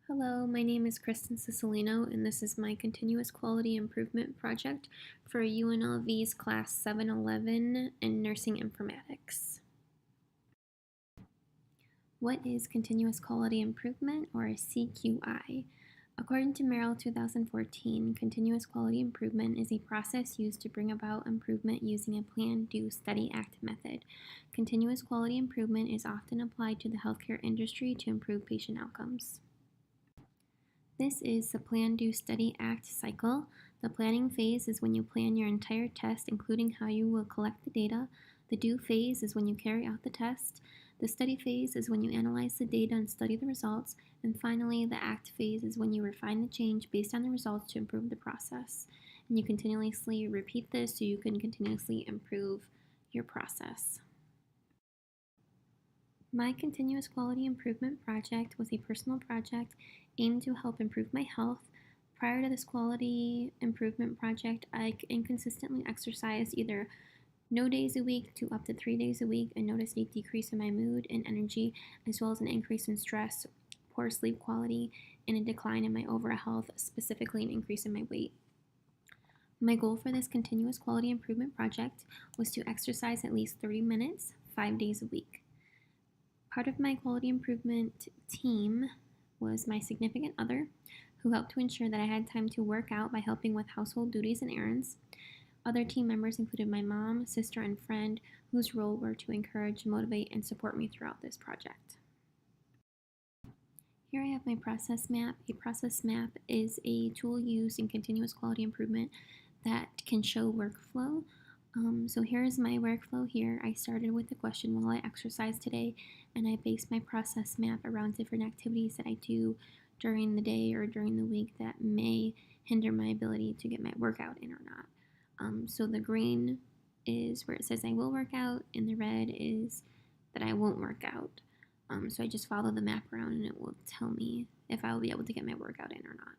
Hello, my name is Kristen Cicilino, and this is my Continuous Quality Improvement Project for UNLV's Class 711 in Nursing Informatics. What is Continuous Quality Improvement, or CQI? According to Merrill 2014, continuous quality improvement is a process used to bring about improvement using a plan, do, study, act method. Continuous quality improvement is often applied to the healthcare industry to improve patient outcomes. This is the plan, do, study, act cycle. The planning phase is when you plan your entire test, including how you will collect the data. The do phase is when you carry out the test. The study phase is when you analyze the data and study the results. And finally, the act phase is when you refine the change based on the results to improve the process. And you continuously repeat this so you can continuously improve your process. My continuous quality improvement project was a personal project aimed to help improve my health. Prior to this quality improvement project, I inconsistently exercised either no days a week to up to 3 days a week and noticed a decrease in my mood and energy, as well as an increase in stress, poor sleep quality, and a decline in my overall health, specifically an increase in my weight. My goal for this continuous quality improvement project was to exercise at least 30 minutes, 5 days a week. Part of my quality improvement team was my significant other, who helped to ensure that I had time to work out by helping with household duties and errands. Other team members included my mom, sister, and friend, whose role were to encourage, motivate, and support me throughout this project. Here I have my process map. A process map is a tool used in continuous quality improvement that can show workflow. So here's my workflow here. I started with the question, will I exercise today? And I based my process map around different activities that I do during the day or during the week that may hinder my ability to get my workout in or not. So the green is where it says I will work out, and the red is that I won't work out. So I just follow the map around and it will tell me if I will be able to get my workout in or not.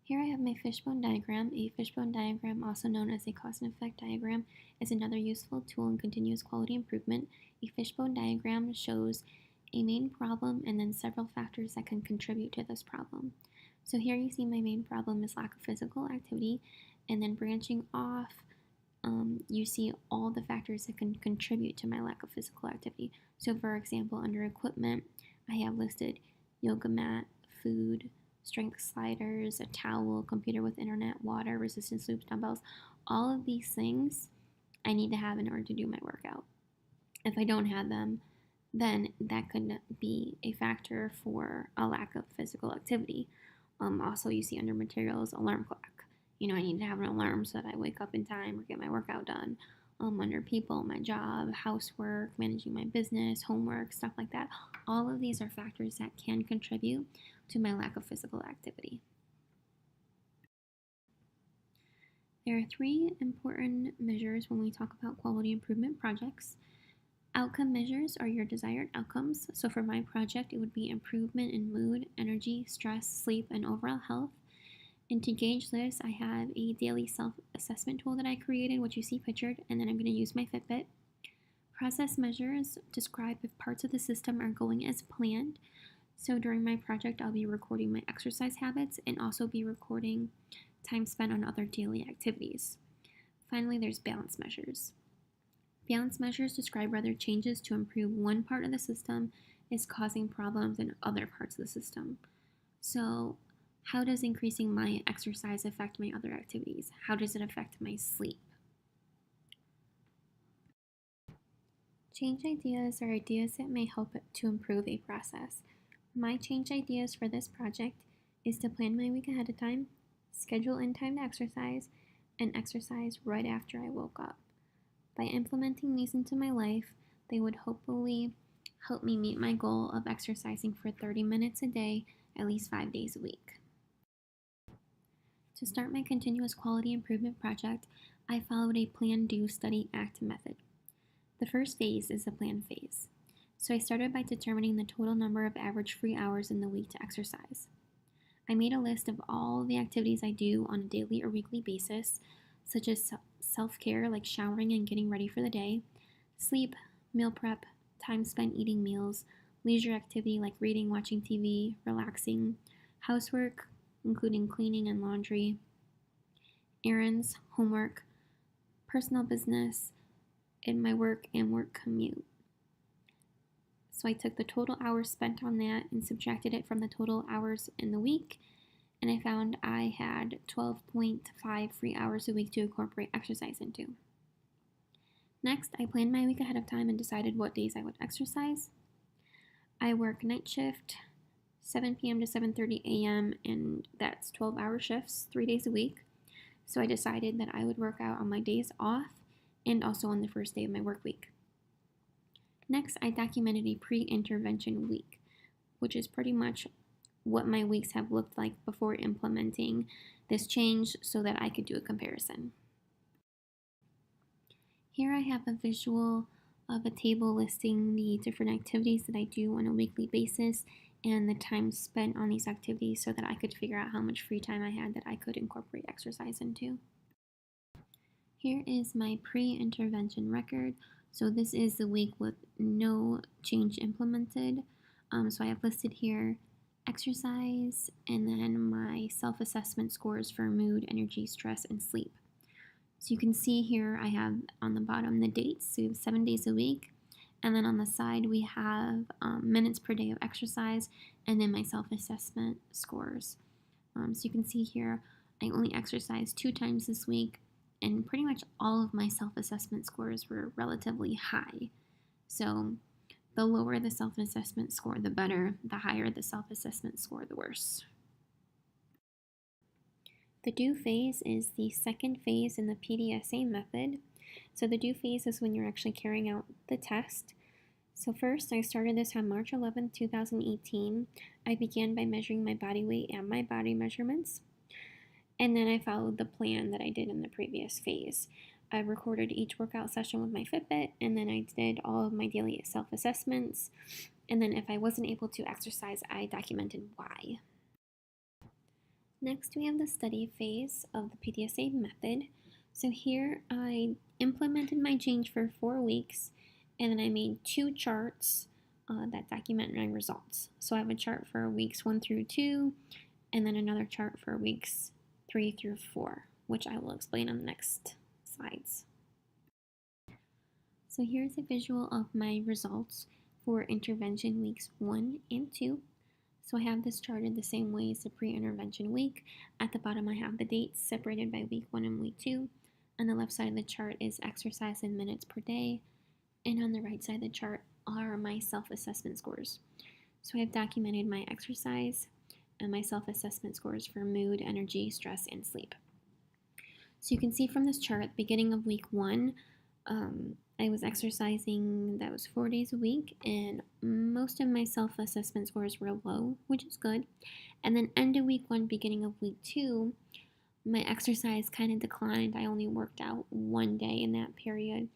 Here I have my fishbone diagram. A fishbone diagram, also known as a cause and effect diagram, is another useful tool in continuous quality improvement. A fishbone diagram shows a main problem and then several factors that can contribute to this problem. So here you see my main problem is lack of physical activity, and then branching off, you see all the factors that can contribute to my lack of physical activity. So for example, under equipment, I have listed yoga mat, food, strength sliders, a towel, computer with internet, water, resistance loops, dumbbells. All of these things I need to have in order to do my workout. If I don't have them, then that could be a factor for a lack of physical activity. Also, you see under materials, alarm clock. I need to have an alarm so that I wake up in time or get my workout done. Under people, my job, housework, managing my business, homework, stuff like that. All of these are factors that can contribute to my lack of physical activity. There are 3 important measures when we talk about quality improvement projects. Outcome measures are your desired outcomes. So for my project, it would be improvement in mood, energy, stress, sleep, and overall health. And to gauge this, I have a daily self-assessment tool that I created, which you see pictured, and then I'm going to use my Fitbit. Process measures describe if parts of the system are going as planned. So during my project, I'll be recording my exercise habits and also be recording time spent on other daily activities. Finally, there's balance measures. Balance measures describe whether changes to improve one part of the system is causing problems in other parts of the system. So how does increasing my exercise affect my other activities? How does it affect my sleep? Change ideas are ideas that may help to improve a process. My change ideas for this project is to plan my week ahead of time, schedule in time to exercise, and exercise right after I woke up. By implementing these into my life, they would hopefully help me meet my goal of exercising for 30 minutes a day, at least 5 days a week. To start my continuous quality improvement project, I followed a plan, do, study, act method. The first phase is the plan phase. So I started by determining the total number of average free hours in the week to exercise. I made a list of all the activities I do on a daily or weekly basis, such as self-care like showering and getting ready for the day, sleep, meal prep, time spent eating meals, leisure activity like reading, watching TV, relaxing, housework, including cleaning and laundry, errands, homework, personal business, in my work and work commute. So I took the total hours spent on that and subtracted it from the total hours in the week, and I found I had 12.5 free hours a week to incorporate exercise into. Next, I planned my week ahead of time and decided what days I would exercise. I work night shift, 7 p.m. to 7:30 a.m., and that's 12-hour shifts, 3 days a week. So I decided that I would work out on my days off and also on the first day of my work week. Next, I documented a pre-intervention week, which is pretty much what my weeks have looked like before implementing this change so that I could do a comparison. Here I have a visual of a table listing the different activities that I do on a weekly basis and the time spent on these activities so that I could figure out how much free time I had that I could incorporate exercise into. Here is my pre-intervention record. So this is the week with no change implemented. So I have listed here exercise and then my self-assessment scores for mood, energy, stress, and sleep. So you can see here I have on the bottom the dates. So we have 7 days a week. And then on the side we have minutes per day of exercise and then my self-assessment scores. So you can see here I only exercised 2 times this week, and pretty much all of my self-assessment scores were relatively high. So the lower the self-assessment score, the better. The higher the self-assessment score, the worse. The do phase is the second phase in the PDSA method. So the do phase is when you're actually carrying out the test. So first, I started this on March 11, 2018. I began by measuring my body weight and my body measurements. And then I followed the plan that I did in the previous phase. I recorded each workout session with my Fitbit, and then I did all of my daily self-assessments. And then if I wasn't able to exercise, I documented why. Next, we have the study phase of the PDSA method. So here I implemented my change for 4 weeks, and then I made 2 charts that document my results. So I have a chart for weeks 1 through 2, and then another chart for weeks 3 through 4, which I will explain on the next slides. So here's a visual of my results for intervention weeks 1 and 2. So I have this charted the same way as the pre-intervention week. At the bottom I have the dates separated by week 1 and week 2. On the left side of the chart is exercise in minutes per day, and on the right side of the chart are my self-assessment scores. So I have documented my exercise and my self-assessment scores for mood, energy, stress, and sleep. So you can see from this chart, beginning of week 1, I was exercising, that was 4 days a week, and most of my self-assessment scores were low, which is good. And then end of week 1, beginning of week 2, my exercise kind of declined. I only worked out 1 day in that period,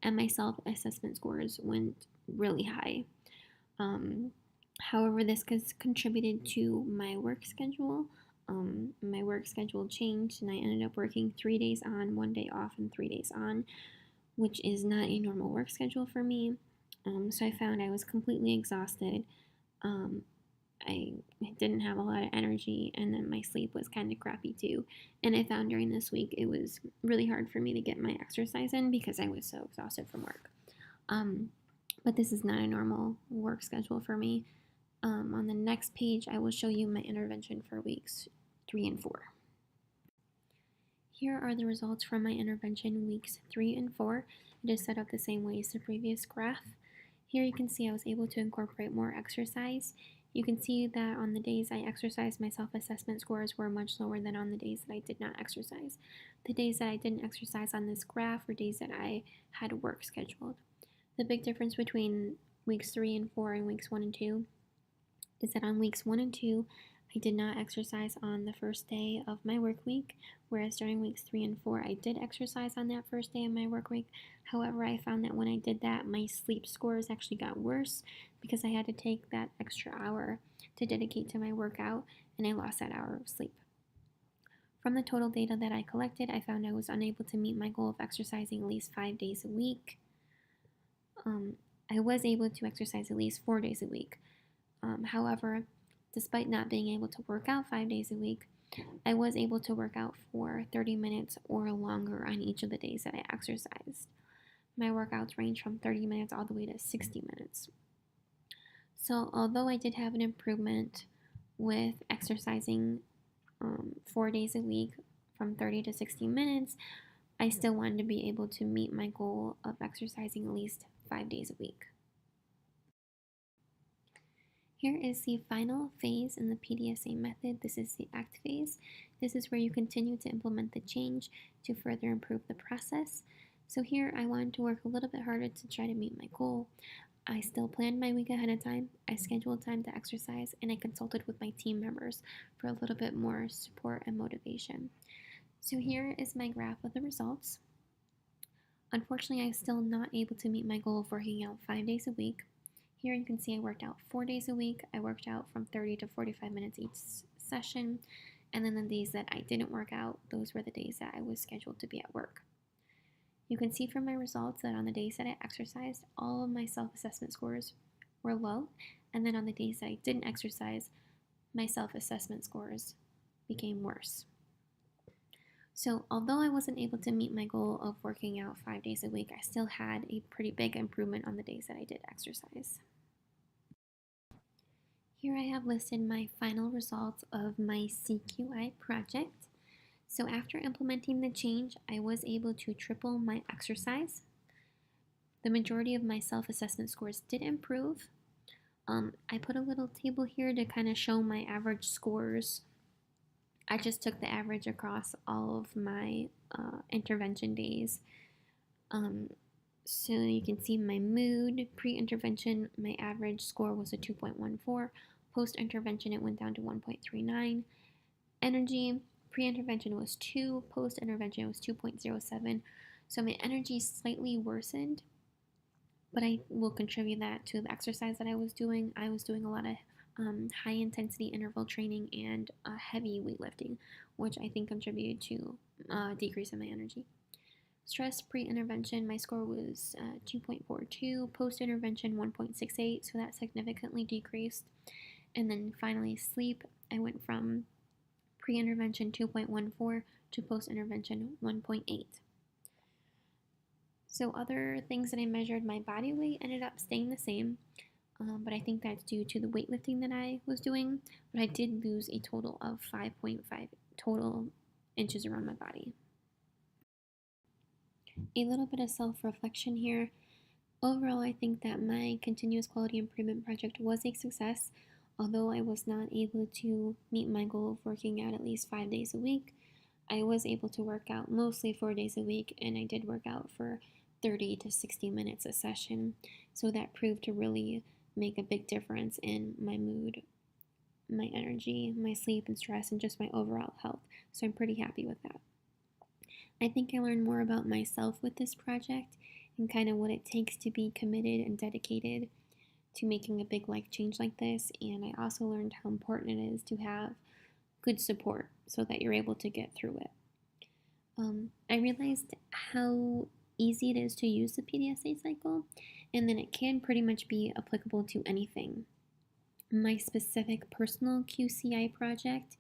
and my self-assessment scores went really high. However, this contributed to my work schedule. My work schedule changed, and I ended up working 3 days on, 1 day off, and 3 days on, which is not a normal work schedule for me. So I found I was completely exhausted. I didn't have a lot of energy, and then my sleep was kind of crappy too. And I found during this week it was really hard for me to get my exercise in because I was so exhausted from work. But this is not a normal work schedule for me. On the next page, I will show you my intervention for weeks 3 and 4. Here are the results from my intervention weeks 3 and 4. It is set up the same way as the previous graph. Here you can see I was able to incorporate more exercise. You can see that on the days I exercised, my self-assessment scores were much lower than on the days that I did not exercise. The days that I didn't exercise on this graph were days that I had work scheduled. The big difference between weeks 3 and 4 and weeks 1 and 2 is that on weeks 1 and 2, I did not exercise on the first day of my work week, whereas during weeks 3 and 4, I did exercise on that first day of my work week. However, I found that when I did that, my sleep scores actually got worse because I had to take that extra hour to dedicate to my workout, and I lost that hour of sleep. From the total data that I collected, I found I was unable to meet my goal of exercising at least 5 days a week. I was able to exercise at least 4 days a week. However, despite not being able to work out 5 days a week, I was able to work out for 30 minutes or longer on each of the days that I exercised. My workouts range from 30 minutes all the way to 60 minutes. So, although I did have an improvement with exercising 4 days a week from 30 to 60 minutes, I still wanted to be able to meet my goal of exercising at least 5 days a week. Here is the final phase in the PDSA method. This is the ACT phase. This is where you continue to implement the change to further improve the process. So here I wanted to work a little bit harder to try to meet my goal. I still planned my week ahead of time, I scheduled time to exercise, and I consulted with my team members for a little bit more support and motivation. So here is my graph of the results. Unfortunately, I was still not able to meet my goal of working out 5 days a week. Here you can see I worked out 4 days a week. I worked out from 30 to 45 minutes each session. And then the days that I didn't work out, those were the days that I was scheduled to be at work. You can see from my results that on the days that I exercised, all of my self-assessment scores were low. And then on the days that I didn't exercise, my self-assessment scores became worse. So although I wasn't able to meet my goal of working out 5 days a week, I still had a pretty big improvement on the days that I did exercise. Here I have listed my final results of my CQI project. So after implementing the change, I was able to triple my exercise. The majority of my self-assessment scores did improve. I put a little table here to kind of show my average scores. I just took the average across all of my intervention days. So you can see my mood, pre-intervention, my average score was a 2.14. Post-intervention, it went down to 1.39. Energy, pre-intervention was 2, post-intervention was 2.07. So my energy slightly worsened, but I will contribute that to the exercise that I was doing. I was doing a lot of high intensity interval training and heavy weightlifting, which I think contributed to a decrease in my energy. Stress pre-intervention, my score was 2.42, post-intervention 1.68, so that significantly decreased. And then finally sleep, I went from pre-intervention 2.14 to post-intervention 1.8. So other things that I measured, my body weight ended up staying the same. But I think that's due to the weightlifting that I was doing. But I did lose a total of 5.5 total inches around my body. A little bit of self-reflection here. Overall, I think that my continuous quality improvement project was a success. Although I was not able to meet my goal of working out at least 5 days a week, I was able to work out mostly 4 days a week, and I did work out for 30 to 60 minutes a session. So that proved to really make a big difference in my mood, my energy, my sleep and stress, and just my overall health. So I'm pretty happy with that. I think I learned more about myself with this project and kind of what it takes to be committed and dedicated to making a big life change like this. And I also learned how important it is to have good support so that you're able to get through it. I realized how easy it is to use the PDSA cycle, and then it can pretty much be applicable to anything. My specific personal QCI project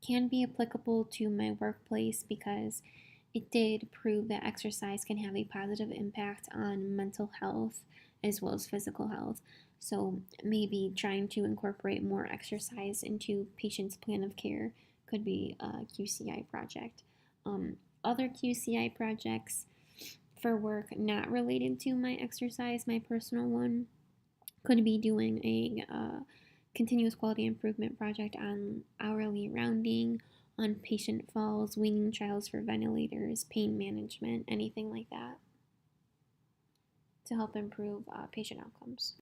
can be applicable to my workplace because it did prove that exercise can have a positive impact on mental health as well as physical health. So maybe trying to incorporate more exercise into patients' plan of care could be a QCI project. Other QCI projects for work not related to my exercise, my personal one, could be doing a continuous quality improvement project on hourly rounding, on patient falls, weaning trials for ventilators, pain management, anything like that to help improve patient outcomes.